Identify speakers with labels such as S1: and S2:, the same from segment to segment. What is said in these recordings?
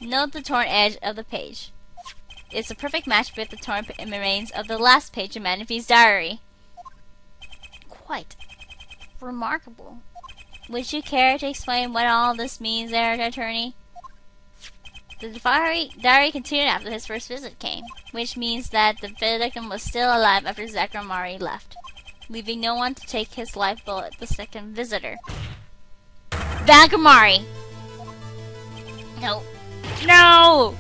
S1: Note the torn edge of the page. It's a perfect match with the torn remains of the last page in Manaphy's diary. Quite remarkable. Would you care to explain what all this means, there, attorney? The diary continued after his first visit came, which means that the victim was still alive after Zachary left, leaving no one to take his life bullet the second visitor. Zachary! No. No!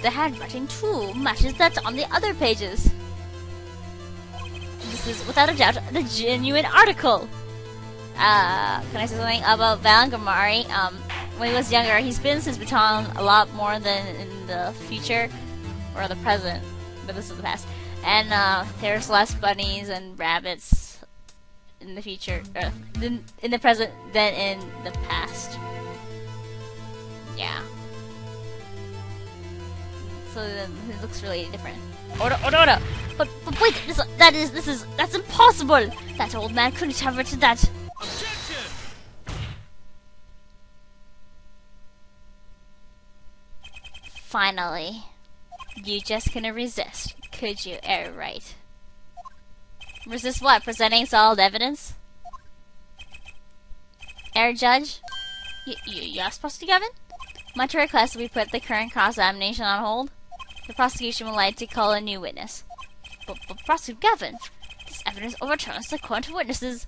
S1: The handwriting too matches that on the other pages. This is without a doubt the genuine article. Can I say something about Valangamari? When he was younger, he spins his baton a lot more than in the future or the present, but this is the past. And there's less bunnies and rabbits in the future, in the present than in the past. Yeah. So it looks really different. Order! But wait, that's impossible! That old man couldn't have written that.
S2: Objection!
S1: Finally. You just couldn't resist, could you, right? Resist what? Presenting solid evidence? Judge? Yes, Prosecutor Gavin? My request we put the current cross-examination on hold. The prosecution would like to call a new witness. But Prosecutor Gavin, this evidence overturns the current witnesses.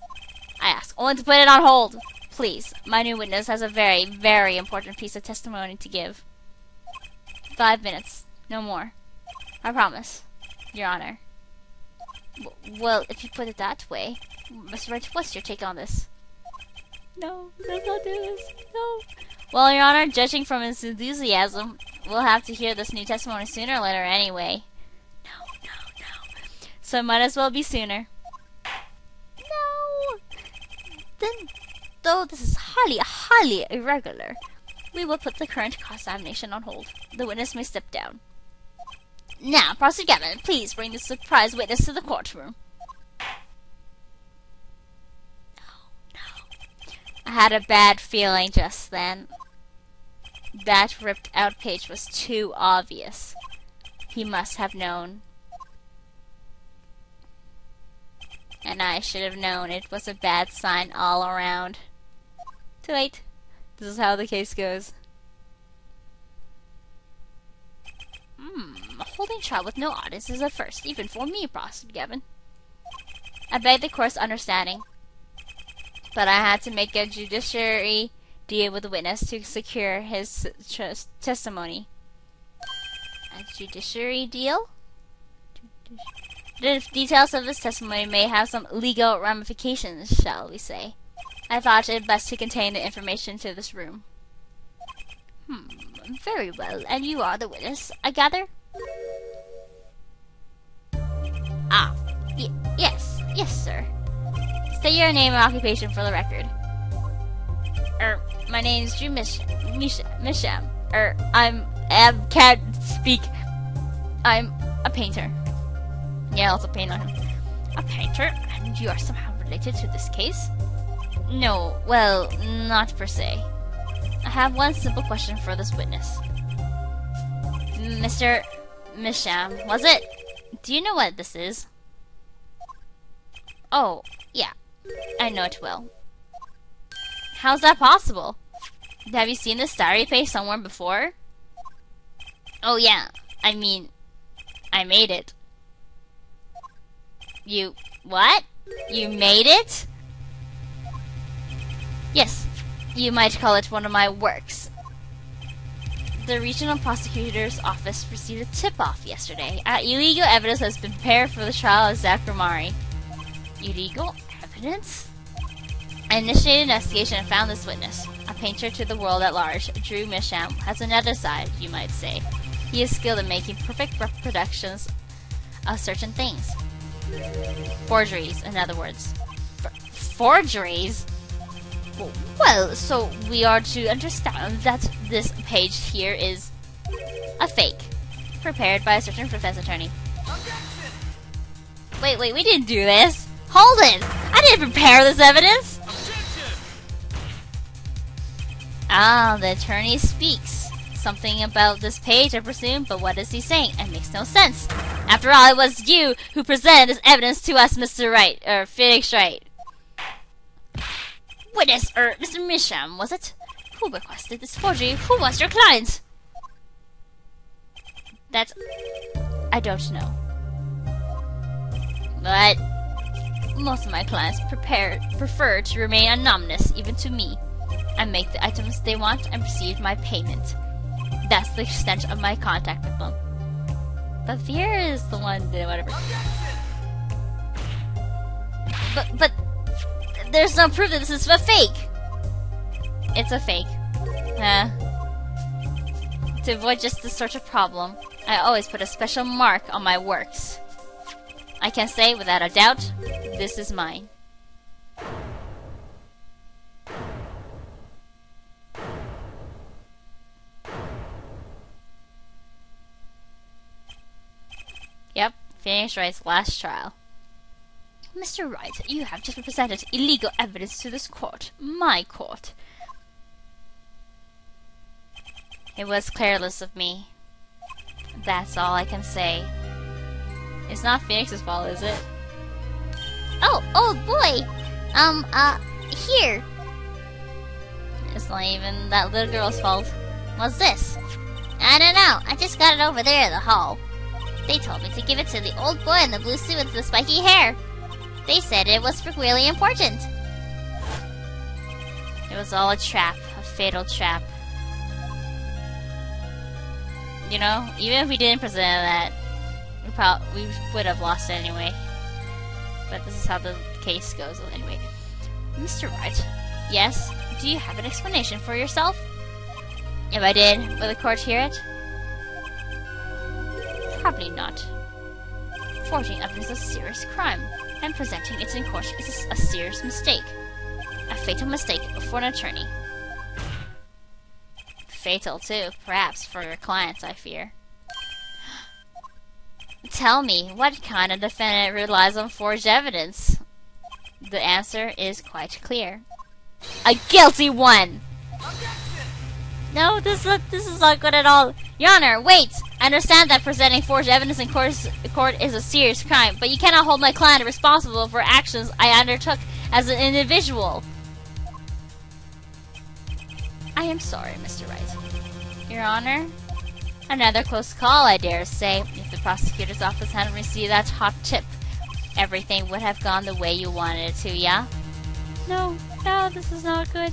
S1: I ask only to put it on hold. Please, my new witness has a very, very important piece of testimony to give. 5 minutes, no more. I promise, Your Honor. Well, if you put it that way, Mr. Wright, what's your take on this? No, let's not do this. No. Well, Your Honor, judging from his enthusiasm, we'll have to hear this new testimony sooner or later anyway. No. So it might as well be sooner. No! Then, though this is highly irregular, we will put the current cross-examination on hold. The witness may step down. Now, Prosecutor Gavin, please bring the surprise witness to the courtroom. No. I had a bad feeling just then. That ripped out page was too obvious. He must have known. And I should have known it was a bad sign all around. Too late. This is how the case goes. Holding trial with no audience is a first, even for me, Prosecutor Gavin. I beg the court's understanding, but I had to make a judiciary deal with the witness to secure his testimony. A judiciary deal? The details of his testimony may have some legal ramifications, shall we say. I thought it best to contain the information to this room. Very well, and you are the witness, I gather? Yes, sir. State your name and occupation for the record. My name's Drew Misham. Can't speak. I'm a painter. Yeah, I'll also paint on him. A painter? And you are somehow related to this case? No, well, not per se. I have one simple question for this witness. Mr. Misham, was it? Do you know what this is? Oh, yeah. I know it well. How's that possible? Have you seen this diary page somewhere before? Oh yeah, I mean, I made it. You... what? You made it? Yes, you might call it one of my works. The regional prosecutor's office received a tip-off yesterday. Illegal evidence has been prepared for the trial of Zachary. Illegal evidence? I initiated an investigation and found this witness. A painter to the world at large, Drew Misham, has another side, you might say. He is skilled in making perfect reproductions of certain things. Forgeries, in other words. Forgeries? Well, so we are to understand that this page here is a fake, prepared by a certain defense attorney.
S2: Objection!
S1: Wait, we didn't do this. Hold it! I didn't prepare this evidence!
S2: Objection!
S1: Ah, the attorney speaks. Something about this page, I presume, but what is he saying? It makes no sense. After all, it was you who presented this evidence to us, Mr. Wright, or Phoenix Wright. Witness, Mr. Misham, was it? Who requested this forgery? Who was your client? I don't know. But most of my clients prefer to remain anonymous, even to me. I make the items they want and receive my payment. That's the extent of my contact with them. But Vera is the one that whatever. But there's no proof that this is a fake. It's a fake. To avoid just this sort of problem, I always put a special mark on my works. I can say without a doubt, this is mine. Yep, Phoenix Wright's last trial. Mr. Wright, you have just presented illegal evidence to this court. My court. It was careless of me. That's all I can say. It's not Phoenix's fault, is it? Oh, old boy! Here! It's not even that little girl's fault. What's this? I don't know. I just got it over there in the hall. They told me to give it to the old boy in the blue suit with the spiky hair. They said it was really important. It was all a trap. A fatal trap. You know, even if we didn't present that, we would have lost it anyway. But this is how the case goes anyway. Mr. Wright, yes? Do you have an explanation for yourself? If I did, will the court hear it? Probably not. Forging evidence is a serious crime, and presenting it in court is a serious mistake. A fatal mistake for an attorney. Fatal, too, perhaps, for your clients, I fear. Tell me, what kind of defendant relies on forged evidence? The answer is quite clear. A guilty one! No, this is not good at all. Your Honor, wait! I understand that presenting forged evidence in court is a serious crime, but you cannot hold my client responsible for actions I undertook as an individual. I am sorry, Mr. Wright. Your Honor? Another close call, I dare say. If the prosecutor's office hadn't received that hot tip, everything would have gone the way you wanted it to, yeah? No, this is not good.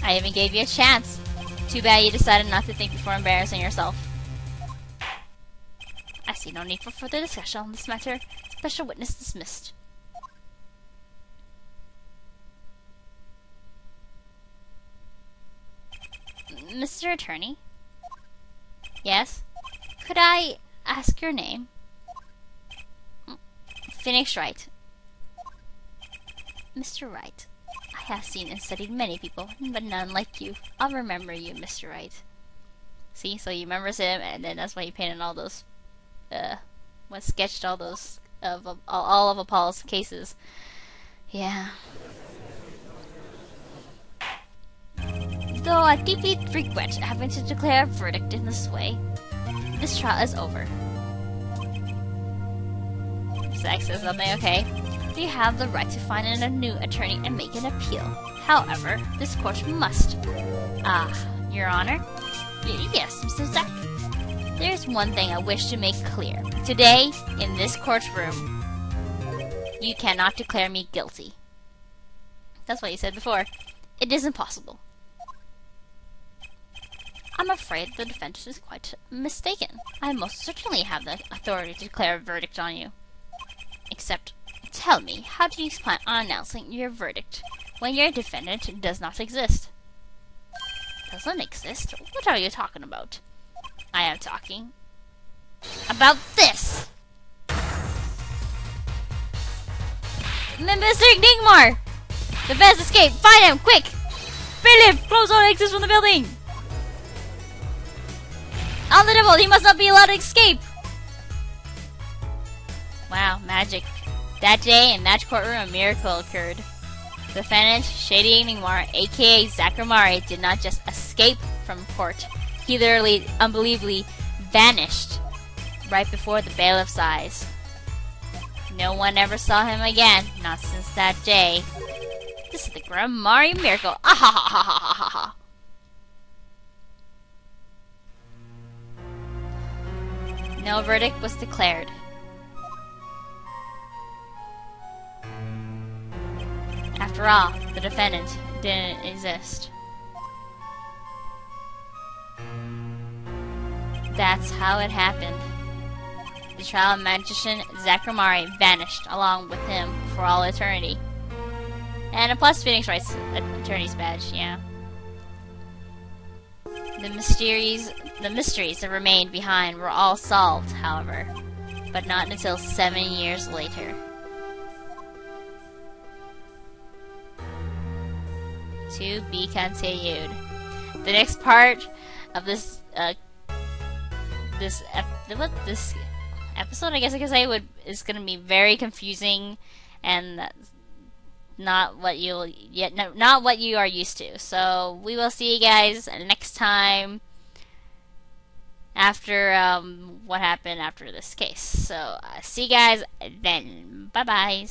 S1: I even gave you a chance. Too bad you decided not to think before embarrassing yourself. I see no need for further discussion on this matter. Special witness dismissed. Mr. Attorney? Yes? Could I ask your name? Phoenix Wright. Mr. Wright, I have seen and studied many people, but none like you. I'll remember you, Mr. Wright. See, so he remembers him, and then that's why he painted all those, sketched all those, all of Apollo's cases. Yeah. Though I deeply regret having to declare a verdict in this way, this trial is over. Sex is something, okay. You have the right to find a new attorney and make an appeal. However, this court must. Your Honor? Yes, Mr. Zack. There's one thing I wish to make clear. Today, in this courtroom, you cannot declare me guilty. That's what you said before. It is impossible. I'm afraid the defendant is quite mistaken. I most certainly have the authority to declare a verdict on you. Except, tell me, how do you plan on announcing your verdict when your defendant does not exist? Doesn't exist? What are you talking about? I am talking about this! Mr. Digmar! The best escape! Find him! Quick! Bailiff! Close all exits from the building! On the devil! He must not be allowed to escape! Wow, magic. That day, in that courtroom, a miracle occurred. The defendant, Shady Enigmar, aka Zachary, did not just escape from court. He literally, unbelievably, vanished right before the bailiff's eyes. No one ever saw him again, not since that day. This is the Grimari miracle. Ah ha ha ha ha ha ha. No verdict was declared. After all, the defendant didn't exist. That's how it happened. The child magician Zachary vanished along with him for all eternity. And a plus Phoenix Wright's attorney's badge, yeah. The mysteries that remained behind were all solved, however, but not until 7 years later. To be continued. The next part of this episode, I guess I could say, is going to be very confusing and not what you are used to. So we will see you guys next time after what happened after this case. So see you guys then. Bye bye.